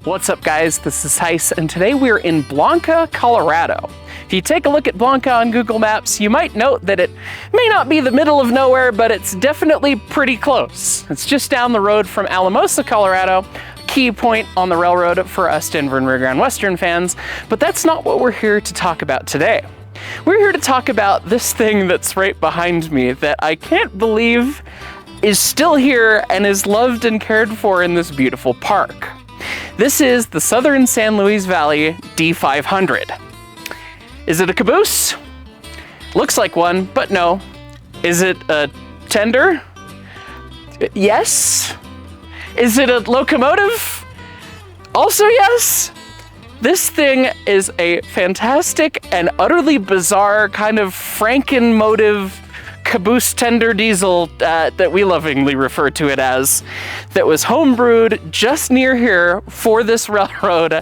What's up, guys? This is Heis, and today we're in Blanca, Colorado. If you take a look at Blanca on Google Maps, you might note that it may not be the middle of nowhere, but it's definitely pretty close. It's just down the road from Alamosa, Colorado, a key point on the railroad for us Denver and Rio Grande Western fans, but that's not what we're here to talk about today. We're here to talk about this thing that's right behind me that I can't believe is still here and is loved and cared for in this beautiful park. This is the Southern San Luis Valley D-500. Is it a caboose? Looks like one, but no. Is it a tender? Yes. Is it a locomotive? Also yes. This thing is a fantastic and utterly bizarre kind of Franken-motive caboose tender diesel that we lovingly refer to it as, that was homebrewed just near here for this railroad,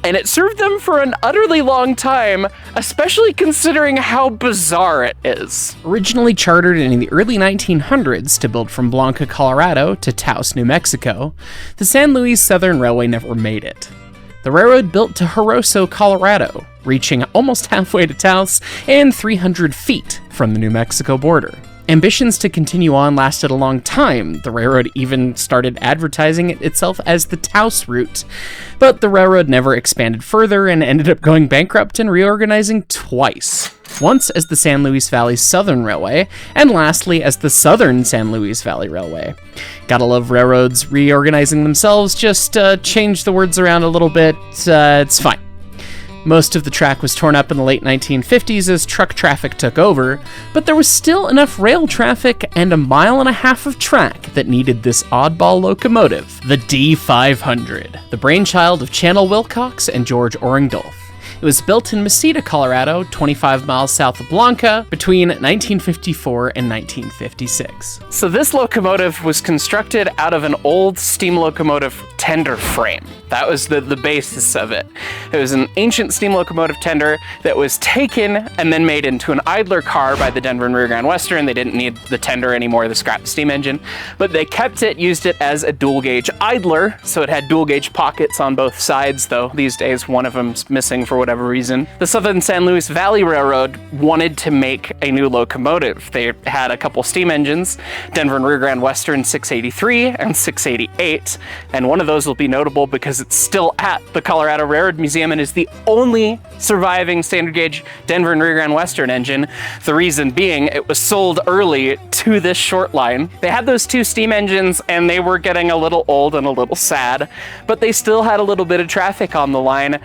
and it served them for an utterly long time, especially considering how bizarre it is. Originally chartered in the early 1900s to build from Blanca, Colorado to Taos, New Mexico, the San Luis Southern Railway never made it. The railroad built to Horoso, Colorado, reaching almost halfway to Taos and 300 feet from the New Mexico border. Ambitions to continue on lasted a long time. The railroad even started advertising itself as the Taos route, but the railroad never expanded further and ended up going bankrupt and reorganizing twice. Once as the San Luis Valley Southern Railway, and lastly as the Southern San Luis Valley Railway. Gotta love railroads reorganizing themselves, just change the words around a little bit, it's fine. Most of the track was torn up in the late 1950s as truck traffic took over, but there was still enough rail traffic and a mile and a half of track that needed this oddball locomotive, the D-500, the brainchild of Channel Wilcox and George Orringdolph. It was built in Mesita, Colorado, 25 miles south of Blanca, between 1954 and 1956. So this locomotive was constructed out of an old steam locomotive tender frame. That was the basis of it. It was an ancient steam locomotive tender that was taken and then made into an idler car by the Denver and Rio Grande Western. They didn't need the tender anymore, the scrap steam engine, but they kept it, used it as a dual gauge idler, so it had dual gauge pockets on both sides, though these days one of them's missing for whatever reason. The Southern San Luis Valley Railroad wanted to make a new locomotive. They had a couple steam engines, Denver and Rio Grande Western 683 and 688, and one of those will be notable because it's still at the Colorado Railroad Museum and is the only surviving standard gauge Denver and Rio Grande Western engine. The reason being it was sold early to this short line. They had those two steam engines and they were getting a little old and a little sad, but they still had a little bit of traffic on the line.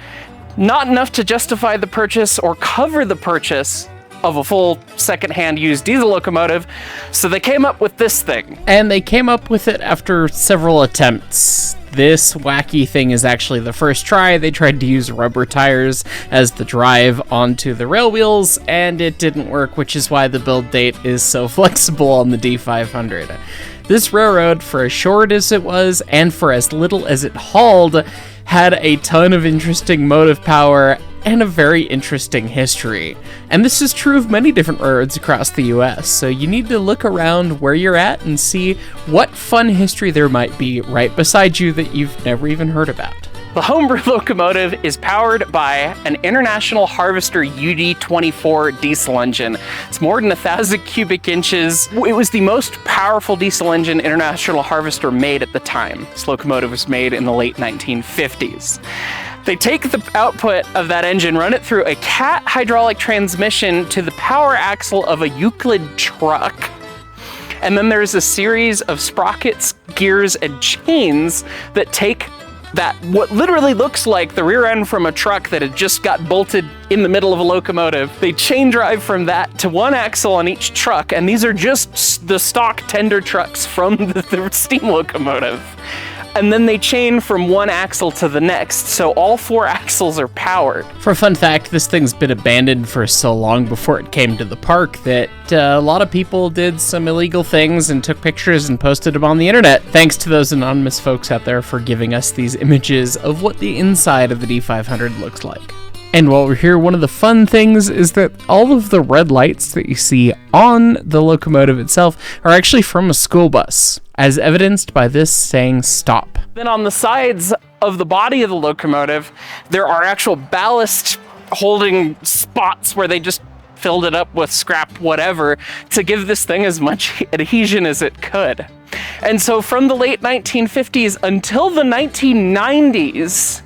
Not enough to justify the purchase or cover the purchase of a full second-hand used diesel locomotive, so they came up with this thing. And they came up with it after several attempts. This wacky thing is actually the first try. They tried to use rubber tires as the drive onto the rail wheels, and it didn't work, which is why the build date is so flexible on the D-500. This railroad, for as short as it was, and for as little as it hauled, had a ton of interesting motive power and a very interesting history. And this is true of many different railroads across the US, so you need to look around where you're at and see what fun history there might be right beside you that you've never even heard about. The homebrew locomotive is powered by an International Harvester UD24 diesel engine. It's more than 1,000 cubic inches. It was the most powerful diesel engine International Harvester made at the time. This locomotive was made in the late 1950s. They take the output of that engine, run it through a cat hydraulic transmission to the power axle of a Euclid truck. And then there's a series of sprockets, gears, and chains that take that what literally looks like the rear end from a truck that had just got bolted in the middle of a locomotive. They chain drive from that to one axle on each truck, and these are just the stock tender trucks from the steam locomotive. And then they chain from one axle to the next, so all four axles are powered. For a fun fact, this thing's been abandoned for so long before it came to the park that a lot of people did some illegal things and took pictures and posted them on the internet. Thanks to those anonymous folks out there for giving us these images of what the inside of the D-500 looks like. And while we're here, one of the fun things is that all of the red lights that you see on the locomotive itself are actually from a school bus, as evidenced by this saying stop. Then on the sides of the body of the locomotive, there are actual ballast holding spots where they just filled it up with scrap whatever to give this thing as much adhesion as it could. And so from the late 1950s until the 1990s,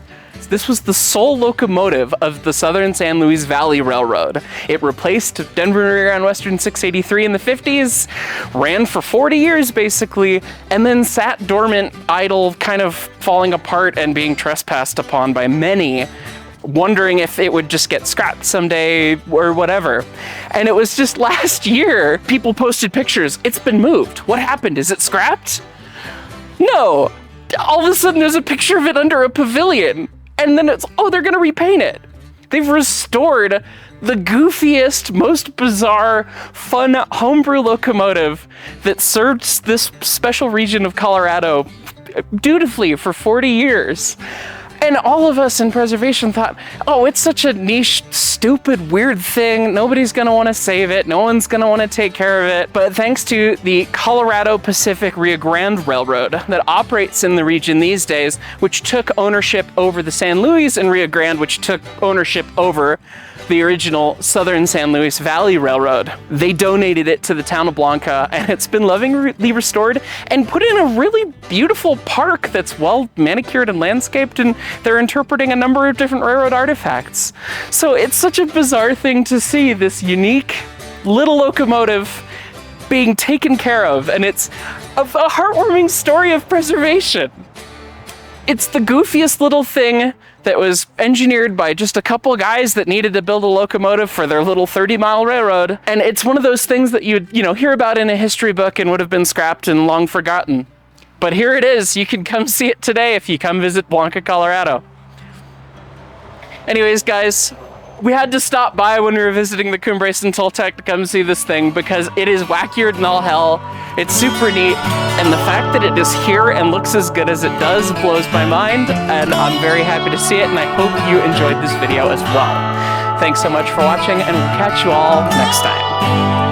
this was the sole locomotive of the Southern San Luis Valley Railroad. It replaced Denver and Grand Western 683 in the 50s, ran for 40 years basically, and then sat dormant, idle, kind of falling apart and being trespassed upon by many, wondering if it would just get scrapped someday or whatever. And it was just last year, people posted pictures. It's been moved. What happened? Is it scrapped? No. All of a sudden there's a picture of it under a pavilion. And then it's, oh, they're gonna repaint it. They've restored the goofiest, most bizarre, fun homebrew locomotive that served this special region of Colorado dutifully for 40 years. And all of us in preservation thought, oh, it's such a niche, stupid, weird thing. Nobody's gonna wanna save it. No one's gonna wanna take care of it. But thanks to the Colorado Pacific Rio Grande Railroad that operates in the region these days, which took ownership over the San Luis and Rio Grande, which took ownership over the original Southern San Luis Valley Railroad. They donated it to the town of Blanca, and it's been lovingly restored and put in a really beautiful park that's well manicured and landscaped, and they're interpreting a number of different railroad artifacts. So it's such a bizarre thing to see this unique little locomotive being taken care of, and it's a heartwarming story of preservation. It's the goofiest little thing that was engineered by just a couple guys that needed to build a locomotive for their little 30-mile railroad. And it's one of those things that you'd, hear about in a history book and would have been scrapped and long forgotten. But here it is. You can come see it today if you come visit Blanca, Colorado. Anyways, guys, we had to stop by when we were visiting the Cumbres and Toltec to come see this thing because it is wackier than all hell. It's super neat, and the fact that it is here and looks as good as it does blows my mind, and I'm very happy to see it, and I hope you enjoyed this video as well. Thanks so much for watching, and we'll catch you all next time.